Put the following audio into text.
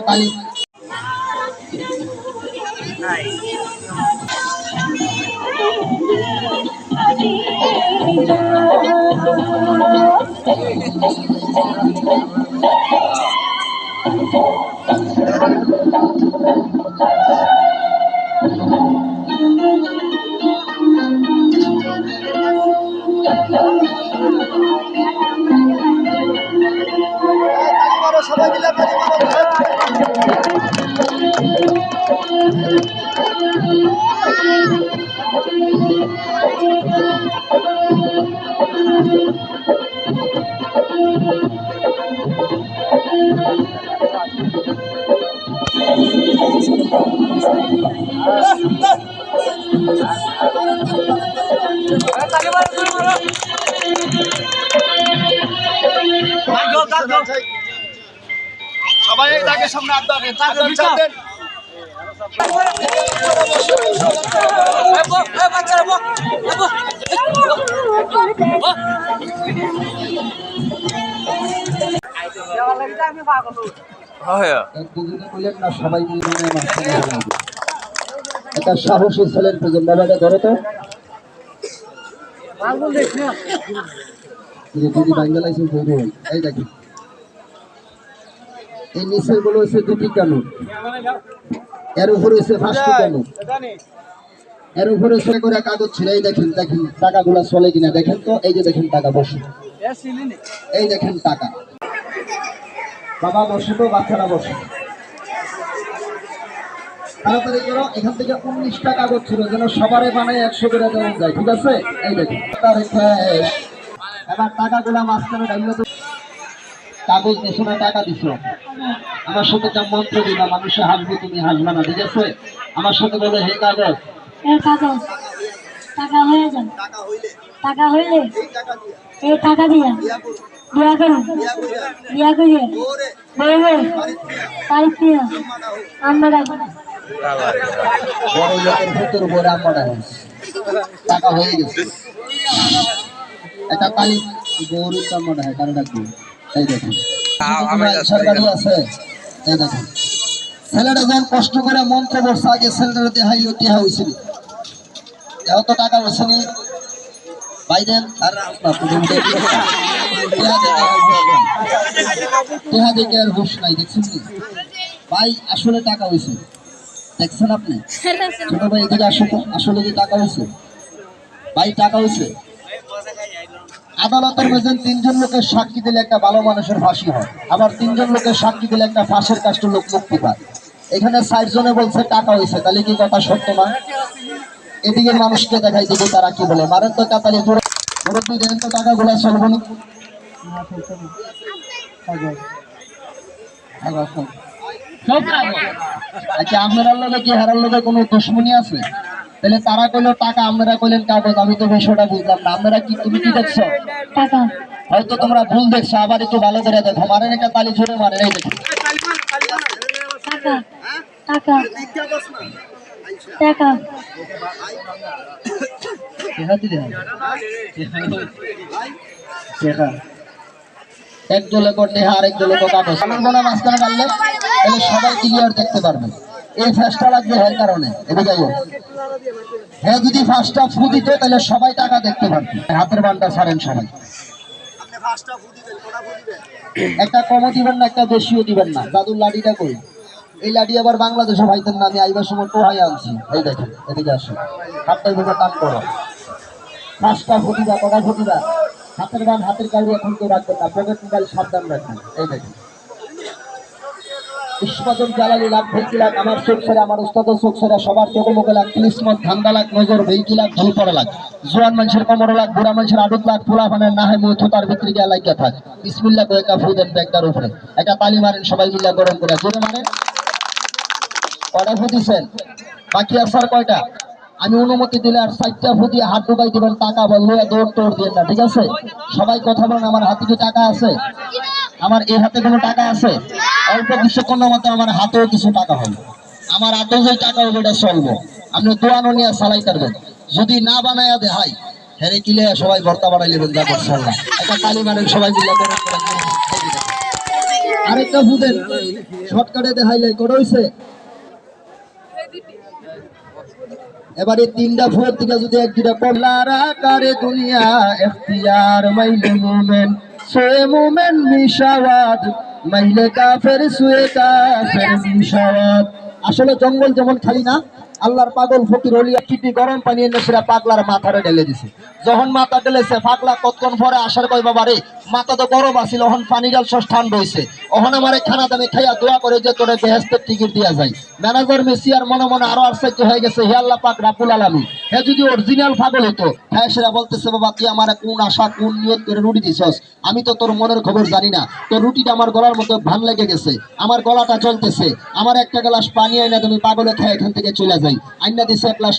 তালি সবাই মিলে সবাই তাকে সামনে আড্ডা দেন সবাই একটা সাহসী ছেলের প্রয়োজন বাবাটা ধরো তো দিদি বাংলাদেশে এই দেখি এই নিচের গুলো হচ্ছে 2টি কানুন এর উপরে হচ্ছে 5টি কানুন এর উপরে করে কাগজ ছিল এই দেখেন টাকাগুলা চলে কিনা দেখেন তো এই যে দেখেন টাকা বসে এই দেখেন টাকা বাবা বসে তো বাচ্চারা বসে তাড়াতাড়ি করো এখান থেকে 19টা কাগজ ছিল যেন সবারে বানায় 100 করে দেওয়া যায় ঠিক আছে এই দেখেন এবার টাকাগুলা মাঝখানে ডাইলো তো কাগজ দিছো না টাকা দিছো আমার সাথে যা মন্ত্র দিবা মানুষে হাসবে তুমি হাসবে না ঠিক আছে আমার সাথে বলে হে কাগজ টাকা হয়ে যান টাকা হইলে এই টাকা দিয়া দিয়া করুন দিয়া করিয়ে বলবে তাই দিয়া আমরা বড় লোকের ভেতর উপরে আমরা টাকা হয়ে গেছে একটা কালি গৌরীর কাম মনে হয় কারণ কি এই দেখুন সরকারি আছে এই দেখুন ছেলেটা যখন কষ্ট করে মন্ত্র বর্ষা আগে ছেলেটা দেখাইলো টিহা হয়েছিল এত টাকা হয়েছে নি বাইরেন আর টিহা দেখে আর হুশ নাই দেখছেন ভাই আসলে টাকা হয়েছে দেখছেন আপনি ছোট ভাই এদিকে আসো তো আসলে কি টাকা হয়েছে ভাই টাকা হয়েছে আদালতের মেঝে 3জন লোকের সাক্ষী দিলে একটা ভালো মানুষের ফাঁসি হয় আবার 3জন লোকের সাক্ষী দিলে একটা ফাঁসের কাষ্ট লোক মুক্তি পায় এখানে 60 জনে বলছে টাকা হয়েছে তাহলে কি কথা সত্য না এদিকে মানুষকে দেখাই দেবো তারা কি বলে মারেন তো কাতালি মুরব্বী দেন তো টাকাগুলো চলবে না আচ্ছা আপনার লোকে কি হারার লোকে কোনো দুশ্মনী আছে তাহলে তারা কইলো টাকা আমরা কইলেন কাগজ আমি তো বিষয়টা বুঝলাম না আপনারা কি তুমি কি দেখছো টাকা হয়তো তোমরা ভুল দেখছো আবার একটু ভালো করে দেখো মারেন একটা তালি ঝরে মারে এই দেখো টাকা টাকা টাকা এক দলে করতে আরেক দলে কাগজ আমার মাঝখানে কাটলে তাহলে সবাই ক্লিয়ার দেখতে পারবে এই ফ্যাসটা লাগবে এর কারণে এদিকে হ্যাঁ যদি ফার্স্টটা ফু দিত তাহলে সবাই টাকা দেখতে পারবে হাতের বানটা ছাড়েন সবাই একটা কমও দিবেন না একটা বেশিও দিবেন না দাদুর লাঠিটা কই এই লাঠি আবার বাংলাদেশে ভাইতেন না আমি আইবার সময় টোহাই আনছি এই দেখেন এদিকে আসো হাতটাই ভেবে টান করো ফার্স্টটা ফুটিবা কটা ফুটিবা হাতের বান হাতের কাউরি এখন কেউ রাখবেন না পকেট মোবাইল সাবধান রাখবেন এই দেখেন ইস্পাতন জালালি লাখ ভেকি লাখ আমার চোখ ছেড়ে আমার উস্তাদের চোখ ছেড়ে সবার চোখে মুখে লাখ কিলিসমত ধান্দা লাখ নজর ভেকি লাখ ঢুল পড়ে লাখ জোয়ান মানুষের কোমর লাখ বুড়া মানুষের আডুক লাখ পোলা ফানের না হয় মুথ তার ভিতরে গিয়ে লাগিয়ে থাক বিসমিল্লাহ কয়ে একটা ফু দেন ব্যাগটার উপরে একটা তালি মারেন সবাই মিলে গরম করে জোরে মারেন কয়টা ফু দিচ্ছেন বাকি আর কয়টা আমি অনুমতি দিলে আর 4টা ফু দিয়ে হাত ঢুকাই দিবেন টাকা বললো দৌড় টোড় দিয়ে না ঠিক আছে সবাই কথা বলেন আমার হাতে কি টাকা আছে আমার এই হাতে কোনো টাকা আছে অল্প কিছুক্ষণের মধ্যে আমার হাতেও কিছু টাকা হবে আমার হাতেও যে টাকা হবে এটা চলবো আপনি দোয়ানো নিয়ে চালাই করবেন যদি না বানায়া দেখাই হেরে কিলে সবাই ভর্তা বানাই নেবেন যা করছেন না একটা কালী মারেন সবাই মিলে আরেকটা ফুদেন শর্টকাটে দেখাইলে কত হইছে এবারে তিনটা ফুয়ের থেকে যদি এক দুটা পড়লারা কারে দুনিয়া এখতিয়ার মাইলে মোমেন সোয়ে মোমেন মিশাওয়াত মাইলে কাফের সুয়ে কাফের মিশাওয়াত। আসলে জঙ্গল যেমন খালি না, আল্লাহর পাগল ফকির হলিয়া কিডনি গরম পানি এনে সেটা পাগলার মাথারে ঢেলে দিছে। যখন মাথা ঢেলেছে পাগলা কতক্ষণ পরে আসার কই বাবা রে মাথা তো গরম আছিল, ওহন পানি গাল সব ঠান্ডা হইছে, ওহন আমারে খানা দামে খাইয়া দোয়া করে যে তোরে বেহেশতের টিকিট দিয়া যায়। ম্যানেজার মেসি আর মনে মনে আরো আশ্চর্য হয়ে গেছে, হে আল্লাহ পাক রাব্বুল আলামিন, হে যদি অরিজিনাল পাগল হতো হ্যাঁ সেটা বলতেছে বাবা তুই আমারে কোন আশা কোন নিয়ত করে রুটি দিছস, আমি তো তোর মনের খবর জানি না, তোর রুটিটা আমার গলার মতো ভান লেগে গেছে, আমার গলাটা চলতেছে, আমার একটা গ্লাস পানি আইনা তুমি পাগলে খেয়ে এখান থেকে চলে যাই। আইনা দিছে এক গ্লাস